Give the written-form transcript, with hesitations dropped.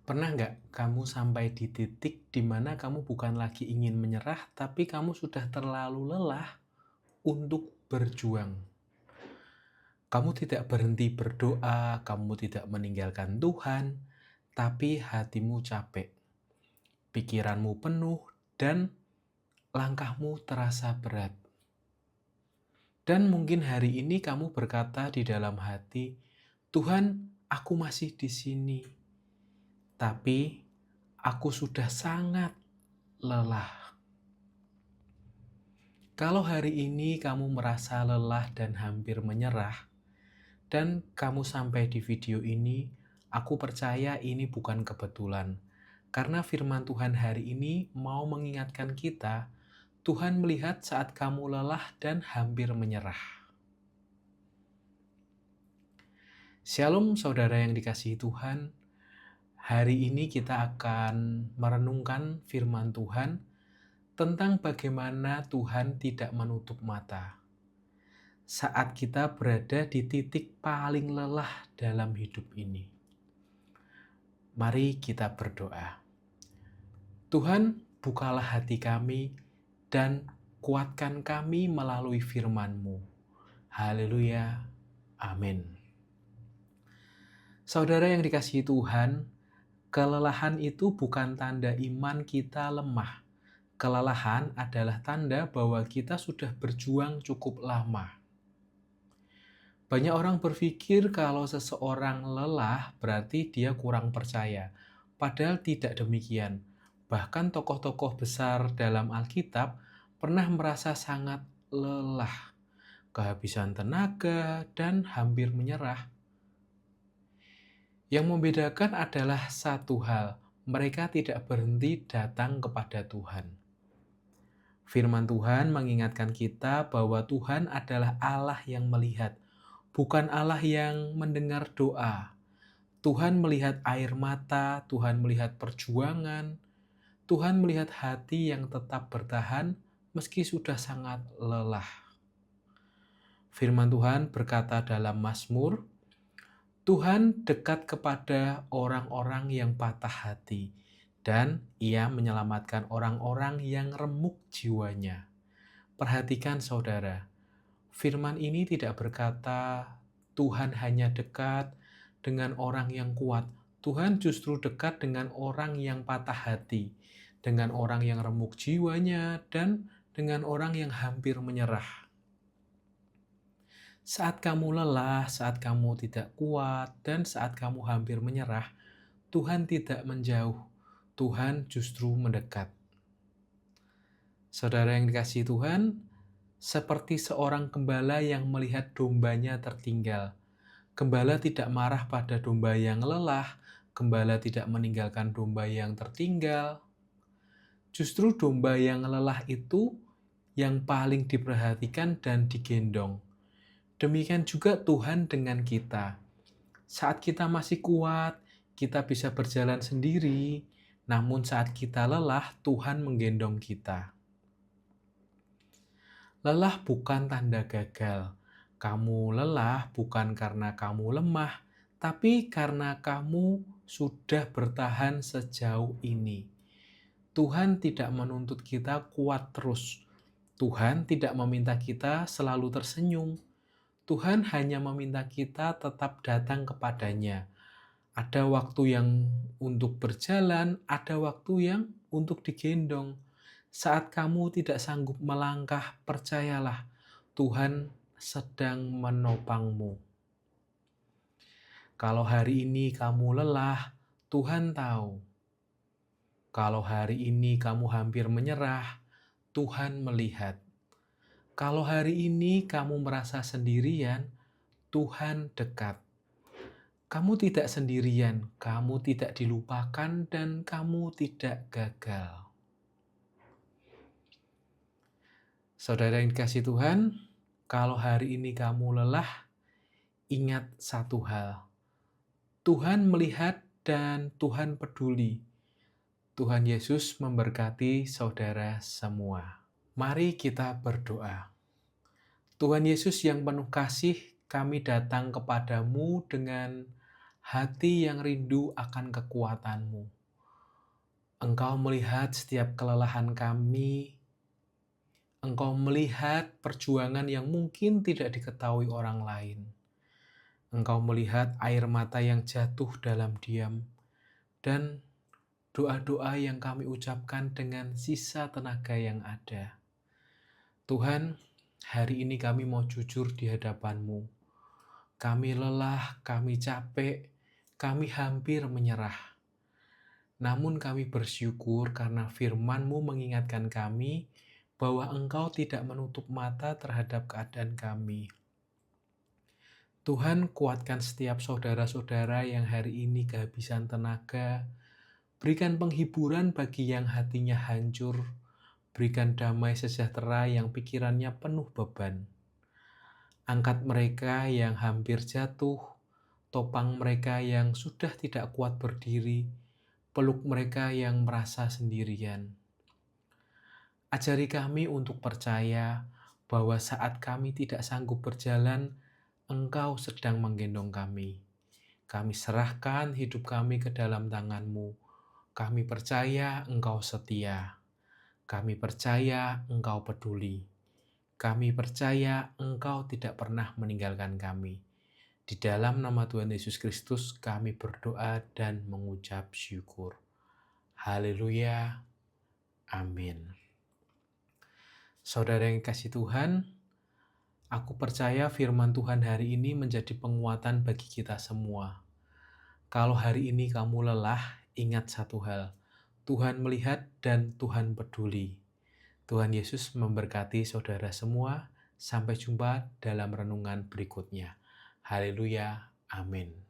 Pernah nggak kamu sampai di titik di mana kamu bukan lagi ingin menyerah, tapi kamu sudah terlalu lelah untuk berjuang? Kamu tidak berhenti berdoa, kamu tidak meninggalkan Tuhan, tapi hatimu capek, pikiranmu penuh, dan langkahmu terasa berat. Dan mungkin hari ini kamu berkata di dalam hati, "Tuhan, aku masih di sini, tapi aku sudah sangat lelah." Kalau hari ini kamu merasa lelah dan hampir menyerah, dan kamu sampai di video ini, aku percaya ini bukan kebetulan. Karena firman Tuhan hari ini mau mengingatkan kita, Tuhan melihat saat kamu lelah dan hampir menyerah. Shalom saudara yang dikasihi Tuhan, hari ini kita akan merenungkan firman Tuhan tentang bagaimana Tuhan tidak menutup mata saat kita berada di titik paling lelah dalam hidup ini. Mari kita berdoa. Tuhan, bukalah hati kami dan kuatkan kami melalui firman-Mu. Haleluya. Amin. Saudara yang dikasihi Tuhan, kelelahan itu bukan tanda iman kita lemah. Kelelahan adalah tanda bahwa kita sudah berjuang cukup lama. Banyak orang berpikir kalau seseorang lelah berarti dia kurang percaya. Padahal tidak demikian. Bahkan tokoh-tokoh besar dalam Alkitab pernah merasa sangat lelah, kehabisan tenaga, dan hampir menyerah. Yang membedakan adalah satu hal, mereka tidak berhenti datang kepada Tuhan. Firman Tuhan mengingatkan kita bahwa Tuhan adalah Allah yang melihat, bukan Allah yang mendengar doa. Tuhan melihat air mata, Tuhan melihat perjuangan, Tuhan melihat hati yang tetap bertahan meski sudah sangat lelah. Firman Tuhan berkata dalam Mazmur, Tuhan dekat kepada orang-orang yang patah hati, dan Ia menyelamatkan orang-orang yang remuk jiwanya. Perhatikan saudara, firman ini tidak berkata Tuhan hanya dekat dengan orang yang kuat. Tuhan justru dekat dengan orang yang patah hati, dengan orang yang remuk jiwanya, dan dengan orang yang hampir menyerah. Saat kamu lelah, saat kamu tidak kuat, dan saat kamu hampir menyerah, Tuhan tidak menjauh, Tuhan justru mendekat. Saudara yang dikasihi Tuhan, seperti seorang gembala yang melihat dombanya tertinggal. Gembala tidak marah pada domba yang lelah, gembala tidak meninggalkan domba yang tertinggal. Justru domba yang lelah itu yang paling diperhatikan dan digendong. Demikian juga Tuhan dengan kita. Saat kita masih kuat, kita bisa berjalan sendiri, namun saat kita lelah, Tuhan menggendong kita. Lelah bukan tanda gagal. Kamu lelah bukan karena kamu lemah, tapi karena kamu sudah bertahan sejauh ini. Tuhan tidak menuntut kita kuat terus. Tuhan tidak meminta kita selalu tersenyum. Tuhan hanya meminta kita tetap datang kepadanya. Ada waktu yang untuk berjalan, ada waktu yang untuk digendong. Saat kamu tidak sanggup melangkah, percayalah, Tuhan sedang menopangmu. Kalau hari ini kamu lelah, Tuhan tahu. Kalau hari ini kamu hampir menyerah, Tuhan melihat. Kalau hari ini kamu merasa sendirian, Tuhan dekat. Kamu tidak sendirian, kamu tidak dilupakan, dan kamu tidak gagal. Saudara yang dikasihi Tuhan, kalau hari ini kamu lelah, ingat satu hal. Tuhan melihat dan Tuhan peduli. Tuhan Yesus memberkati saudara semua. Mari kita berdoa. Tuhan Yesus yang penuh kasih, kami datang kepadamu dengan hati yang rindu akan kekuatan-Mu. Engkau melihat setiap kelelahan kami, Engkau melihat perjuangan yang mungkin tidak diketahui orang lain. Engkau melihat air mata yang jatuh dalam diam, dan doa-doa yang kami ucapkan dengan sisa tenaga yang ada. Tuhan, hari ini kami mau jujur di hadapan-Mu. Kami lelah, kami capek, kami hampir menyerah. Namun kami bersyukur karena firman-Mu mengingatkan kami bahwa Engkau tidak menutup mata terhadap keadaan kami. Tuhan, kuatkan setiap saudara-saudara yang hari ini kehabisan tenaga. Berikan penghiburan bagi yang hatinya hancur. Berikan damai sejahtera yang pikirannya penuh beban. Angkat mereka yang hampir jatuh, topang mereka yang sudah tidak kuat berdiri, peluk mereka yang merasa sendirian. Ajari kami untuk percaya bahwa saat kami tidak sanggup berjalan, Engkau sedang menggendong kami. Kami serahkan hidup kami ke dalam tangan-Mu. Kami percaya Engkau setia. Kami percaya Engkau peduli. Kami percaya Engkau tidak pernah meninggalkan kami. Di dalam nama Tuhan Yesus Kristus kami berdoa dan mengucap syukur. Haleluya. Amin. Saudara yang kasih Tuhan, aku percaya firman Tuhan hari ini menjadi penguatan bagi kita semua. Kalau hari ini kamu lelah, ingat satu hal. Tuhan melihat dan Tuhan peduli. Tuhan Yesus memberkati saudara semua. Sampai jumpa dalam renungan berikutnya. Haleluya. Amin.